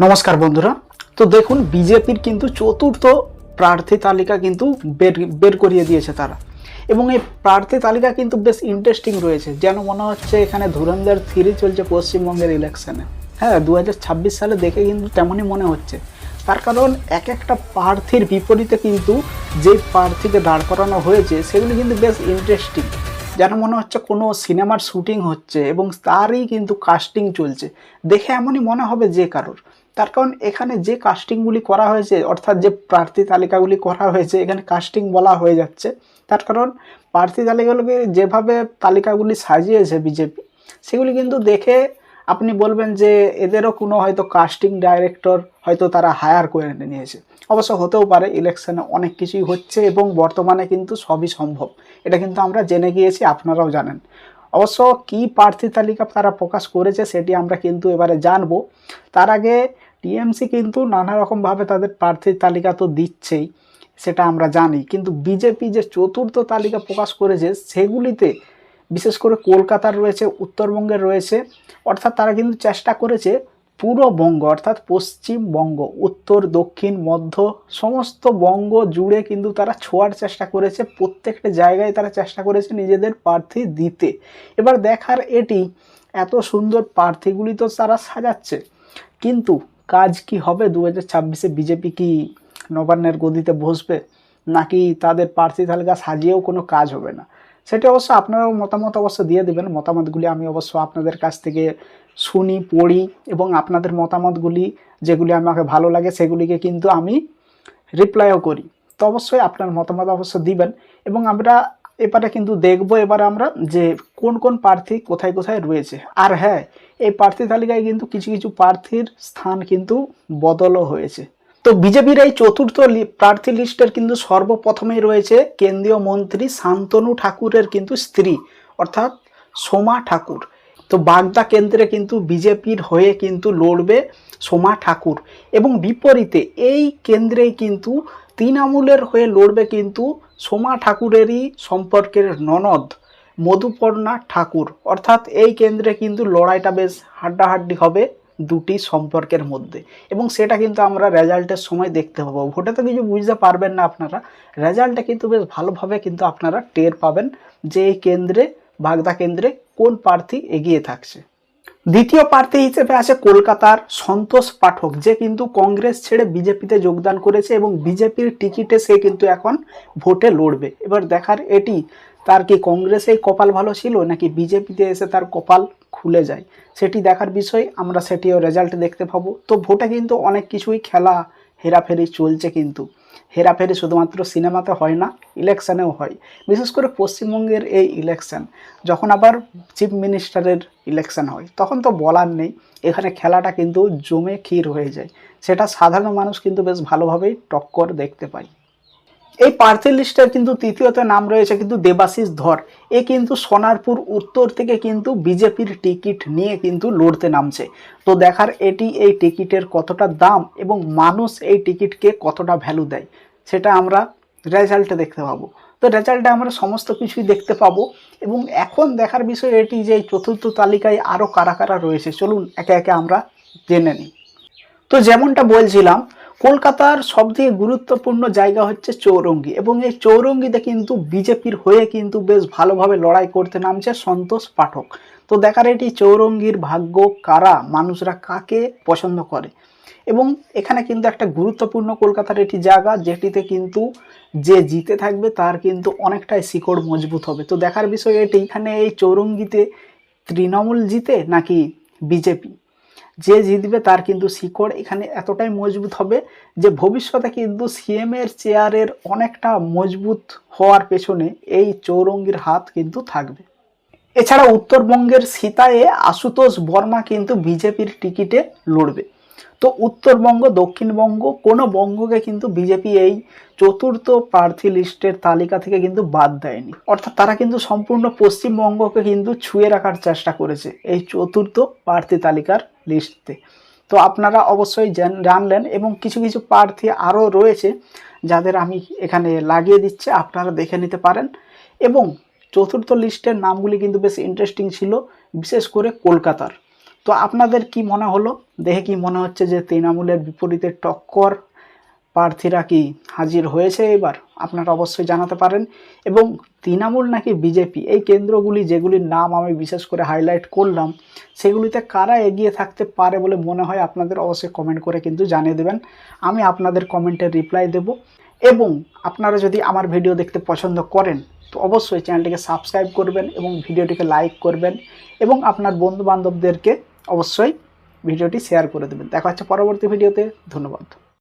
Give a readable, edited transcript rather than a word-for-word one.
নমস্কার বন্ধুরা। তো দেখুন, বিজেপির কিন্তু চতুর্থ প্রার্থী তালিকা কিন্তু বের করিয়ে দিয়েছে তারা, এবং এই প্রার্থী তালিকা কিন্তু বেশ ইন্টারেস্টিং রয়েছে। যেন মনে হচ্ছে এখানে ধুরন্ধর 3 চলছে পশ্চিমবঙ্গের ইলেকশনে। হ্যাঁ, 2026 সালে দেখে কিন্তু তেমনই মনে হচ্ছে। তার কারণ এক একটা প্রার্থীর বিপরীতে কিন্তু যে প্রার্থীকে দাঁড় করানো হয়েছে সেগুলি কিন্তু বেশ ইন্টারেস্টিং। যেন মনে হচ্ছে কোনো সিনেমার শুটিং হচ্ছে এবং তারই কিন্তু কাস্টিং চলছে। দেখে এমনই মনে হবে যে কারোর। তার কারণ এখানে যে কাস্টিংগুলি করা হয়েছে, অর্থাৎ যে প্রার্থী তালিকাগুলি করা হয়েছে, এখানে কাস্টিং বলা হয়ে যাচ্ছে। তার কারণ প্রার্থী তালিকাগুলোকে যেভাবে তালিকাগুলি সাজিয়েছে বিজেপি, সেগুলি কিন্তু দেখে আপনি বলবেন যে এদেরও কোনো হয়তো কাস্টিং ডাইরেক্টর হয়তো তারা হায়ার করে নিয়েছে। অবশ্য হতেও পারে, ইলেকশনে অনেক কিছুই হচ্ছে এবং বর্তমানে কিন্তু সবই সম্ভব। এটা কিন্তু আমরা জেনে গিয়েছি, আপনারাও জানেন। অবশ্য কি প্রার্থী তালিকা তারা প্রকাশ করেছে সেটি আমরা কিন্তু এবারে জানবো। তার আগে টিএমসি কিন্তু নানা রকমভাবে তাদের প্রার্থীর তালিকা তো দিচ্ছেই, সেটা আমরা জানি। কিন্তু বিজেপি যে চতুর্থ তালিকা প্রকাশ করেছে সেগুলিতে বিশেষ করে কলকাতার রয়েছে, উত্তরবঙ্গের রয়েছে, অর্থাৎ তারা কিন্তু চেষ্টা করেছে পুরো বঙ্গ অর্থাৎ পশ্চিমবঙ্গ, উত্তর দক্ষিণ মধ্য সমস্ত বঙ্গ জুড়ে কিন্তু তারা ছোঁয়ার চেষ্টা করেছে। প্রত্যেকটা জায়গায় তারা চেষ্টা করেছে নিজেদের প্রার্থী দিতে। এবার দেখার এটি, এত সুন্দর প্রার্থীগুলি তো তারা সাজাচ্ছে, কিন্তু কাজ কি হবে? 2026-এ বিজেপি কি নবান্নের গদিতে বসবে, নাকি তাদের প্রার্থী তালিকা সাজিয়েও কোনো কাজ হবে না? সেটা অবশ্য আপনারাও মতামত অবশ্য দিয়ে দেবেন। মতামতগুলি আমি অবশ্য আপনাদের কাছ থেকে শুনি, পড়ি, এবং আপনাদের মতামতগুলি যেগুলি আমাকে ভালো লাগে সেগুলিকে কিন্তু আমি রিপ্লাইও করি। তো অবশ্যই আপনার মতামত অবশ্য দিবেন, এবং আমরা এবারে কিন্তু দেখব এবার আমরা যে কোন কোন প্রার্থী কোথায় কোথায় রয়েছে। আর হ্যাঁ, এই প্রার্থী তালিকায় কিন্তু কিছু কিছু প্রার্থীর স্থান কিন্তু বদলও হয়েছে। তো বিজেপির এই চতুর্থ প্রার্থী লিস্টের কিন্তু সর্বপ্রথমেই রয়েছে কেন্দ্রীয় মন্ত্রী শান্তনু ঠাকুরের কিন্তু স্ত্রী, অর্থাৎ সোমা ঠাকুর। তো বাগদা কেন্দ্রে কিন্তু বিজেপির হয়ে কিন্তু লড়বে সোমা ঠাকুর, এবং বিপরীতে এই কেন্দ্রেই কিন্তু তৃণমূলের হয়ে লড়বে কিন্তু সোমা ঠাকুরেরই সম্পর্কের ননদ মধুপর্ণা ঠাকুর। অর্থাৎ এই কেন্দ্রে কিন্তু লড়াইটা বেশ হাড্ডাহাড্ডি হবে দুটি সম্পর্কের মধ্যে, এবং সেটা কিন্তু আমরা রেজাল্টের সময় দেখতে পাবো। ভোটে তো কিছু বুঝতে পারবেন না আপনারা, রেজাল্টে কিন্তু বেশ ভালোভাবে কিন্তু আপনারা টের পাবেন যে এই কেন্দ্রে, বাগদা কেন্দ্রে কোন প্রার্থী এগিয়ে থাকছে। দ্বিতীয় প্রার্থী হিসেবে আছে কলকাতার সন্তোষ পাঠক, যে কিন্তু কংগ্রেস ছেড়ে বিজেপিতে যোগদান করেছে এবং বিজেপির টিকিটে সে কিন্তু এখন ভোটে লড়বে। এবার দেখার এটি, তার কি কংগ্রেসেই কপাল ভালো ছিল নাকি বিজেপিতে এসে তার কপাল খুলে যায়, সেটি দেখার বিষয়। আমরা সেটিও রেজাল্ট দেখতে পাবো। তো ভোটে কিন্তু অনেক কিছুই খেলা হেরাফেরি চলছে, কিন্তু হেরাফেরি শুধুমাত্র সিনেমাতে হয় না, ইলেকশানেও হয়। বিশেষ করে পশ্চিমবঙ্গের এই ইলেকশান, যখন আবার চিফ মিনিস্টারের ইলেকশান হয় তখন তো বলার নেই, এখানে খেলাটা কিন্তু জমে ক্ষীর হয়ে যায়। সেটা সাধারণ মানুষ কিন্তু বেশ ভালোভাবেই টক্কর দেখতে পায়। এই প্রার্থী লিস্টের কিন্তু তৃতীয়তে নাম রয়েছে কিন্তু দেবাশিস ধর। এ কিন্তু সোনারপুর উত্তর থেকে কিন্তু বিজেপির টিকিট নিয়ে কিন্তু লড়তে নামছে। তো দেখার এটি, এই টিকিটের কতটা দাম এবং মানুষ এই টিকিটকে কতটা ভ্যালু দেয় সেটা আমরা রেজাল্টে দেখতে পাবো। তো রেজাল্টে আমরা সমস্ত কিছুই দেখতে পাবো, এবং এখন দেখার বিষয় এটি যে এই চতুর্থ তালিকায় আরও কারা কারা রয়েছে, চলুন একে একে আমরা জেনে নিই। তো যেমনটা বলছিলাম, কলকাতার সবথেকে গুরুত্বপূর্ণ জায়গা হচ্ছে চৌরঙ্গি, এবং এই চৌরঙ্গিতে কিন্তু বিজেপির হয়ে কিন্তু বেশ ভালোভাবে লড়াই করতে নামছে সন্তোষ পাঠক। তো দেখার এটি চৌরঙ্গির ভাগ্য কারা, মানুষরা কাকে পছন্দ করে। এবং এখানে কিন্তু একটা গুরুত্বপূর্ণ কলকাতার এটি জায়গা যেটিতে কিন্তু যে জিতে থাকবে তার কিন্তু অনেকটাই শিকড় মজবুত হবে। তো দেখার বিষয় এটি, এখানে এই চৌরঙ্গিতে তৃণমূল জিতে নাকি বিজেপি, যে জিতবে তার কিন্তু শিকড় এখানে এতটাই মজবুত হবে যে ভবিষ্যতে কিন্তু সিএম এর চেয়ারের অনেকটা মজবুত হওয়ার পেছনে এই চৌরঙ্গির হাত কিন্তু থাকবে। এছাড়া উত্তরবঙ্গের সীতায়ে আশুতোষ বর্মা কিন্তু বিজেপির টিকিটে লড়বে। তো উত্তরবঙ্গ, দক্ষিণবঙ্গ, কোনো বঙ্গকে কিন্তু বিজেপি এই চতুর্থ প্রার্থী লিস্টের তালিকা থেকে কিন্তু বাদ দেয়নি। অর্থাৎ তারা কিন্তু সম্পূর্ণ পশ্চিমবঙ্গকে কিন্তু ছুঁয়ে রাখার চেষ্টা করেছে এই চতুর্থ প্রার্থী তালিকার লিস্টে। তো আপনারা অবশ্যই জানলেন, এবং কিছু কিছু প্রার্থী আরও রয়েছে যাদের আমি এখানে লাগিয়ে দিচ্ছি, আপনারা দেখে নিতে পারেন। এবং চতুর্থ লিস্টের নামগুলি কিন্তু বেশ ইন্টারেস্টিং ছিল, বিশেষ করে কলকাতার। তো আপনাদের কি মনে হলো, দেখে কি মনে হচ্ছে যে তৃণমূলের বিপরীতে টক্কর প্রার্থীরা কি হাজির হয়েছে এবার? আপনারা অবশ্যই জানাতে পারেন। এবং তৃণমূল নাকি বিজেপি, এই কেন্দ্রগুলি যেগুলির নাম আমি বিশেষ করে হাইলাইট করলাম, সেগুলিতে কারা এগিয়ে থাকতে পারে বলে মনে হয় আপনাদের অবশ্যই কমেন্ট করে কিন্তু জানিয়ে দেবেন। আমি আপনাদের কমেন্টের রিপ্লাই দেব। এবং আপনারা যদি আমার ভিডিও দেখতে পছন্দ করেন তো অবশ্যই চ্যানেলটিকে সাবস্ক্রাইব করবেন এবং ভিডিওটিকে লাইক করবেন এবং আপনার বন্ধু বান্ধবদেরকে অবশ্যই ভিডিওটি শেয়ার করে দেবেন। দেখা হচ্ছে পরবর্তী ভিডিওতে। ধন্যবাদ।